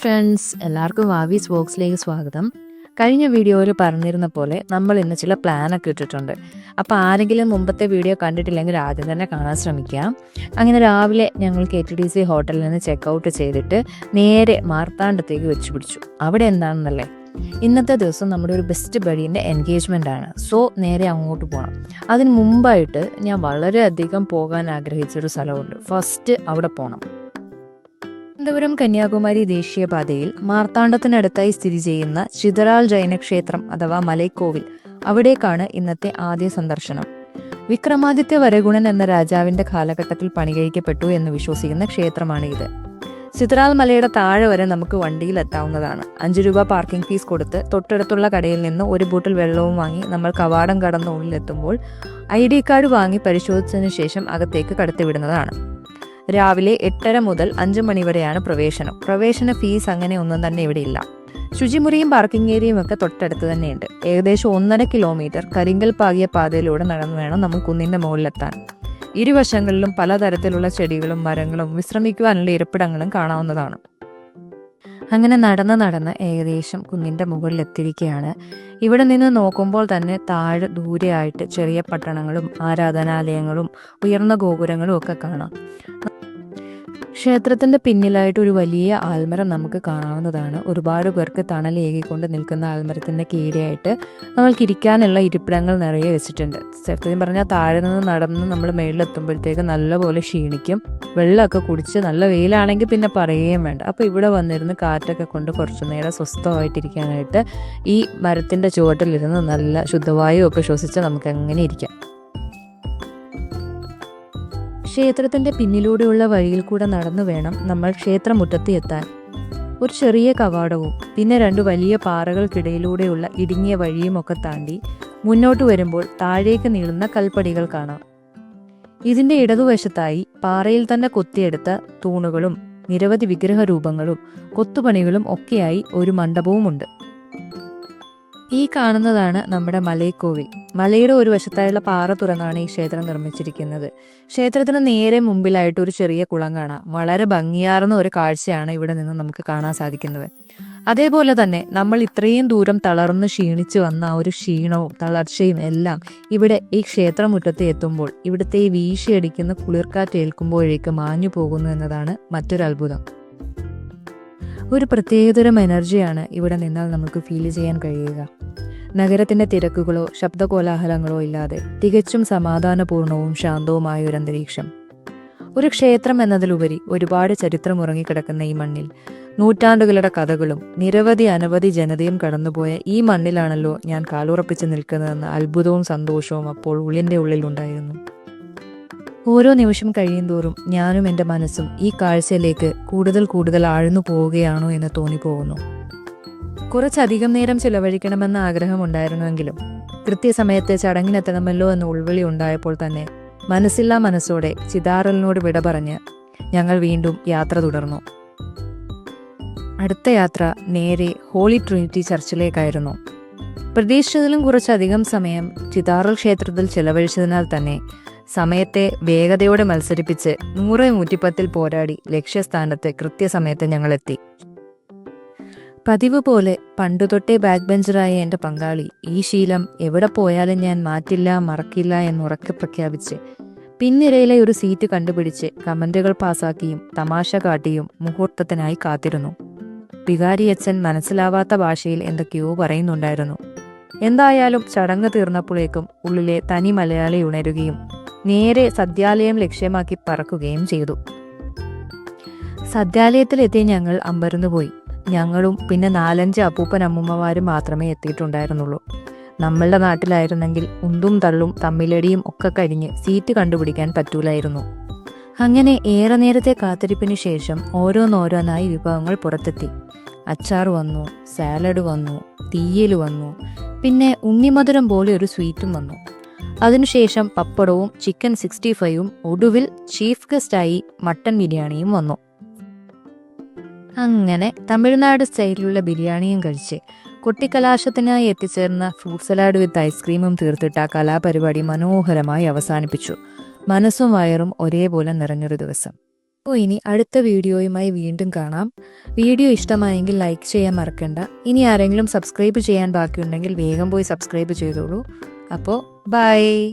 Friends, എല്ലാവർക്കും വാവീസ് വോക്സിലേക്ക് സ്വാഗതം. കഴിഞ്ഞ വീഡിയോയിൽ പറഞ്ഞിരുന്ന പോലെ നമ്മൾ ഇന്ന് ചില പ്ലാനൊക്കെ ഇട്ടിട്ടുണ്ട്. അപ്പോൾ ആരെങ്കിലും മുമ്പത്തെ വീഡിയോ കണ്ടിട്ടില്ലെങ്കിൽ ആദ്യം തന്നെ കാണാൻ ശ്രമിക്കാം. അങ്ങനെ രാവിലെ ഞങ്ങൾ KTDC ഹോട്ടലിൽ നിന്ന് ചെക്കൗട്ട് ചെയ്തിട്ട് നേരെ മാർത്താണ്ഡത്തേക്ക് വെച്ച് പിടിച്ചു. അവിടെ എന്താണെന്നല്ലേ, ഇന്നത്തെ ദിവസം നമ്മുടെ ഒരു ബെസ്റ്റ് ബഡീൻ്റെ എൻഗേജ്മെൻ്റ് ആണ്. സോ നേരെ അങ്ങോട്ട് പോകണം. അതിന് മുമ്പായിട്ട് ഞാൻ വളരെയധികം പോകാൻ ആഗ്രഹിച്ചൊരു സ്ഥലമുണ്ട്. ഫസ്റ്റ് അവിടെ പോകണം. തിരുവനന്തപുരം കന്യാകുമാരി ദേശീയപാതയിൽ മാർത്താണ്ഡത്തിനടുത്തായി സ്ഥിതി ചെയ്യുന്ന ചിതറാൾ ജൈനക്ഷേത്രം അഥവാ മലൈക്കോവിൽ, അവിടേക്കാണ് ഇന്നത്തെ ആദ്യ സന്ദർശനം. വിക്രമാദിത്യ വരഗുണൻ എന്ന രാജാവിന്റെ കാലഘട്ടത്തിൽ പണികഴിക്കപ്പെട്ടു എന്ന് വിശ്വസിക്കുന്ന ക്ഷേത്രമാണ് ഇത്. ചിതറാൾ മലയുടെ താഴെ വരെ നമുക്ക് വണ്ടിയിൽ എത്താവുന്നതാണ്. 5 രൂപ പാർക്കിംഗ് ഫീസ് കൊടുത്ത് തൊട്ടടുത്തുള്ള കടയിൽ നിന്ന് ഒരു ബോട്ടിൽ വെള്ളവും വാങ്ങി നമ്മൾ കവാടം കടന്ന് ഉള്ളിലെത്തുമ്പോൾ ID കാർഡ് വാങ്ങി പരിശോധിച്ചതിന് ശേഷം അകത്തേക്ക് കടത്തിവിടുന്നതാണ്. രാവിലെ 8:30 മുതൽ 5 മണി വരെയാണ് പ്രവേശന ഫീസ് അങ്ങനെ ഒന്നും തന്നെ ഇവിടെ ഇല്ല. ശുചിമുറിയും പാർക്കിംഗ് ഏരിയയും ഒക്കെ തൊട്ടടുത്ത് തന്നെയുണ്ട്. ഏകദേശം 1.5 കിലോമീറ്റർ കരിങ്കൽ പാകിയ പാതയിലൂടെ നടന്നു വേണം നമ്മൾ കുന്നിന്റെ മുകളിലെത്താൻ. ഇരുവശങ്ങളിലും പലതരത്തിലുള്ള ചെടികളും മരങ്ങളും വിശ്രമിക്കുവാനുള്ള ഇരിപ്പിടങ്ങളും കാണാവുന്നതാണ്. അങ്ങനെ നടന്ന് ഏകദേശം കുന്നിന്റെ മുകളിൽ എത്തിയിരിക്കുകയാണ്. ഇവിടെ നിന്ന് നോക്കുമ്പോൾ തന്നെ താഴെ ദൂരെയായിട്ട് ചെറിയ പട്ടണങ്ങളും ആരാധനാലയങ്ങളും ഉയർന്ന ഗോപുരങ്ങളും ഒക്കെ കാണാം. ക്ഷേത്രത്തിന്റെ പിന്നിലായിട്ട് ഒരു വലിയ ആൽമരം നമുക്ക് കാണാവുന്നതാണ്. ഒരുപാട് പേർക്ക് തണലേകിക്കൊണ്ട് നിൽക്കുന്ന ആൽമരത്തിന്റെ കീഴെയായിട്ട് നമ്മൾക്ക് ഇരിക്കാനുള്ള ഇരിപ്പിടങ്ങൾ നിറയെ വെച്ചിട്ടുണ്ട്. സത്യം പറഞ്ഞാൽ താഴെ നിന്ന് നടന്ന് നമ്മൾ മേളിലെത്തുമ്പോഴത്തേക്ക് നല്ലപോലെ ക്ഷീണിക്കും. വെള്ളമൊക്കെ കുടിച്ച് നല്ല വെയിലാണെങ്കിൽ പിന്നെ പറയുകയും വേണ്ട. അപ്പോൾ ഇവിടെ വന്നിരുന്ന് കാറ്റൊക്കെ കൊണ്ട് കുറച്ചു നേരം സ്വസ്ഥമായിട്ടിരിക്കാനായിട്ട് ഈ മരത്തിന്റെ ചുവട്ടിലിരുന്ന് നല്ല ശുദ്ധവായു ഒക്കെ ശ്വസിച്ച് നമുക്ക് അങ്ങനെ ഇരിക്കാം. ക്ഷേത്രത്തിന്റെ പിന്നിലൂടെയുള്ള വഴിയിൽ കൂടെ നടന്നു വേണം നമ്മൾ ക്ഷേത്രമുറ്റത്ത് എത്താൻ. ഒരു ചെറിയ കവാടവും പിന്നെ 2 വലിയ പാറകൾക്കിടയിലൂടെയുള്ള ഇടുങ്ങിയ വഴിയും ഒക്കെ താണ്ടി മുന്നോട്ട് വരുമ്പോൾ താഴേക്ക് നീളുന്ന കൽപ്പടികൾ കാണാം. ഇതിന്റെ ഇടതുവശത്തായി പാറയിൽ തന്നെ കൊത്തിയെടുത്ത തൂണുകളും നിരവധി വിഗ്രഹ രൂപങ്ങളും കൊത്തുപണികളും ഒക്കെയായി ഒരു മണ്ഡപവുമുണ്ട്. ഈ കാണുന്നതാണ് നമ്മുടെ മലൈക്കോവിൽ. മലയുടെ ഒരു വശത്തായുള്ള പാറ തുറന്നാണ് ഈ ക്ഷേത്രം നിർമ്മിച്ചിരിക്കുന്നത്. ക്ഷേത്രത്തിന് നേരെ മുമ്പിലായിട്ട് ഒരു ചെറിയ കുളം കാണാം. വളരെ ഭംഗിയാർന്ന ഒരു കാഴ്ചയാണ് ഇവിടെ നിന്ന് നമുക്ക് കാണാൻ സാധിക്കുന്നത്. അതേപോലെ തന്നെ നമ്മൾ ഇത്രയും ദൂരം തളർന്ന് ക്ഷീണിച്ചു വന്ന ആ ഒരു ക്ഷീണവും തളർച്ചയും എല്ലാം ഇവിടെ ഈ ക്ഷേത്രമുറ്റത്ത് എത്തുമ്പോൾ ഇവിടുത്തെ ഈ വീശിയടിക്കുന്ന കുളിർക്കാറ്റ് ഏൽക്കുമ്പോഴേക്ക് മാഞ്ഞു പോകുന്നു എന്നതാണ് മറ്റൊരു അത്ഭുതം. ഒരു പ്രത്യേകതരം എനർജിയാണ് ഇവിടെ നിന്നാൽ നമുക്ക് ഫീൽ ചെയ്യാൻ കഴിയുക. നഗരത്തിന്റെ തിരക്കുകളോ ശബ്ദകോലാഹലങ്ങളോ ഇല്ലാതെ തികച്ചും സമാധാനപൂർണവും ശാന്തവുമായ ഒരു അന്തരീക്ഷം. ഒരു ക്ഷേത്രം എന്നതിലുപരി ഒരുപാട് ചരിത്രം ഉറങ്ങിക്കിടക്കുന്ന ഈ മണ്ണിൽ നൂറ്റാണ്ടുകളുടെ കഥകളും അനവധി ജനതയും കടന്നുപോയ ഈ മണ്ണിലാണല്ലോ ഞാൻ കാലുറപ്പിച്ച് നിൽക്കുന്നതെന്ന അത്ഭുതവും സന്തോഷവും അപ്പോൾ ഉള്ളിന്റെ ഉള്ളിലുണ്ടായിരുന്നു. ഓരോ നിമിഷം കഴിയും തോറും ഞാനും എൻ്റെ മനസ്സും ഈ കാഴ്ചയിലേക്ക് കൂടുതൽ ആഴ്ന്നു പോവുകയാണോ എന്ന് തോന്നിപ്പോകുന്നു. കുറച്ചധികം നേരം ചിലവഴിക്കണമെന്ന ആഗ്രഹമുണ്ടായിരുന്നുവെങ്കിലും കൃത്യസമയത്ത് ചടങ്ങിനെത്തണമല്ലോ എന്ന ഉൾവിളി ഉണ്ടായപ്പോൾ തന്നെ മനസ്സില്ലാ മനസ്സോടെ ചിതാറലിനോട് വിട പറഞ്ഞ് ഞങ്ങൾ വീണ്ടും യാത്ര തുടർന്നു. അടുത്ത യാത്ര നേരെ ഹോളി ട്രിനിറ്റി ചർച്ചിലേക്കായിരുന്നു. പ്രതീക്ഷിച്ചതിലും കുറച്ചധികം സമയം ചിതാറൽ ക്ഷേത്രത്തിൽ ചിലവഴിച്ചതിനാൽ തന്നെ സമയത്തെ വേഗതയോടെ മത്സരിപ്പിച്ച് 100-110 പോരാടി ലക്ഷ്യസ്ഥാനത്ത് കൃത്യസമയത്ത് ഞങ്ങൾ എത്തി. പതിവ് പോലെ പണ്ടുതൊട്ടേ ബാക്ക് ബെഞ്ചറായ എൻ്റെ പങ്കാളി ഈ ശീലം എവിടെ പോയാലും ഞാൻ മാറ്റില്ല മറക്കില്ല എന്നുറക്കെ പ്രഖ്യാപിച്ച് പിൻനിരയിലെ ഒരു സീറ്റ് കണ്ടുപിടിച്ച് കമന്റുകൾ പാസാക്കിയും തമാശ കാട്ടിയും മുഹൂർത്തത്തിനായി കാത്തിരുന്നു. വികാരിയച്ഛൻ മനസ്സിലാവാത്ത ഭാഷയിൽ എന്തൊക്കെയോ പറയുന്നുണ്ടായിരുന്നു. എന്തായാലും ചടങ്ങ് തീർന്നപ്പോഴേക്കും ഉള്ളിലെ തനി മലയാളി ഉണരുകയും നേരെ സദ്യാലയം ലക്ഷ്യമാക്കി പറക്കുകയും ചെയ്തു. സദ്യാലയത്തിലെത്തി ഞങ്ങൾ അമ്പരന്നുപോയി. ഞങ്ങളും പിന്നെ 4-5 അപ്പൂപ്പൻ അമ്മൂമ്മമാരും മാത്രമേ എത്തിയിട്ടുണ്ടായിരുന്നുള്ളൂ. നമ്മളുടെ നാട്ടിലായിരുന്നെങ്കിൽ ഉന്തും തള്ളും തമ്മിലടിയും ഒക്കെ കഴിഞ്ഞ് സീറ്റ് കണ്ടുപിടിക്കാൻ പറ്റൂലായിരുന്നു. അങ്ങനെ ഏറെ നേരത്തെ കാത്തിരിപ്പിന് ശേഷം ഓരോന്നോരോന്നായി വിഭവങ്ങൾ പുറത്തെത്തി. അച്ചാർ വന്നു, സാലഡ് വന്നു, തീയൽ വന്നു, പിന്നെ ഉണ്ണിമധുരം പോലെ ഒരു സ്വീറ്റും വന്നു. അതിനുശേഷം പപ്പടവും ചിക്കൻ 65ഉം ഒടുവിൽ ചീഫ് ഗസ്റ്റായി മട്ടൻ ബിരിയാണിയും വന്നു. അങ്ങനെ തമിഴ്നാട് സ്റ്റൈലിലുള്ള ബിരിയാണിയും കഴിച്ച് കുട്ടിക്കലാശത്തിനായി എത്തിച്ചേർന്ന ഫ്രൂട്ട് സലാഡ് വിത്ത് ഐസ്ക്രീമും തീർത്തിട്ട് ആ കലാപരിപാടി മനോഹരമായി അവസാനിപ്പിച്ചു. മനസ്സും വയറും ഒരേപോലെ നിറഞ്ഞൊരു ദിവസം. ഇനി അടുത്ത വീഡിയോയുമായി വീണ്ടും കാണാം. വീഡിയോ ഇഷ്ടമായെങ്കിൽ ലൈക്ക് ചെയ്യാൻ മറക്കണ്ട. ഇനി ആരെങ്കിലും സബ്സ്ക്രൈബ് ചെയ്യാൻ ബാക്കിയുണ്ടെങ്കിൽ വേഗം പോയി സബ്സ്ക്രൈബ് ചെയ്തോളൂ. അപ്പോൾ ബൈ.